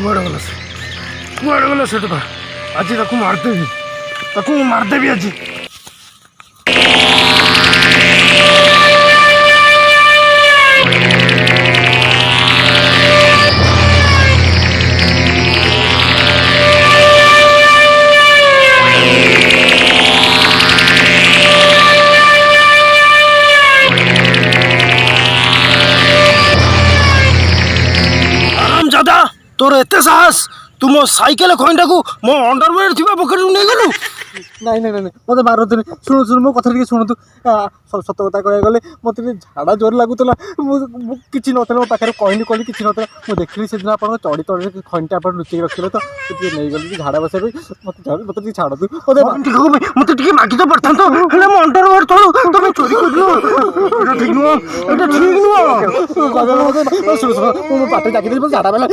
କୁଆଡ଼େ ଗଲା ସେ ଟୋକା? ଆଜି ତାକୁ ମାରିଦେବି ଆଜି। दादा तोर एते साहस तू मो साइकेल खइंटा को मो अंडरवेयर थिबा पकेट नै गेलु? ନାଇଁ ନାଇଁ ନାଇଁ ମୋତେ ମାରନ୍ତୁନି। ଶୁଣୁ ମୋ କଥା ଟିକେ ଶୁଣନ୍ତୁ। ସତ କଥା କହିବାକୁ ଗଲେ ମୋତେ ଟିକେ ଝାଡ଼ା ଜୋର ଲାଗୁଥିଲା। ମୁଁ କିଛି ନଥିଲା ମୋ ପାଖରେ କହିଲି କିଛି ନଥିଲା। ମୁଁ ଦେଖିଲି ସେଦିନ ଆପଣଙ୍କ ଚଢ଼ି ଖଇଣ୍ଟା ଆପଣ ଲୁଚେଇକି ରଖିଥିଲେ ତ ଟିକେ ନେଇଗଲି ଟିକେ ଝାଡ଼ା ବସିବା ପାଇଁ। ମୋତେ ଟିକେ ଛାଡ଼ନ୍ତୁ। ମୋତେ ଟିକେ ମାଗି ତ ପାରଥାନ୍ତ ହେଲେ ମୋ ଅଣ୍ଡରୱେयर ତଳୁ ତମେ ଚୋରି କରିଲ। ଏଟା ଠିକ ନୁହଁ। ଶୁଣ ମୋ ପାଟିରେ ଜାକି ଦେଲି ଝାଡ଼ା ବେଲା।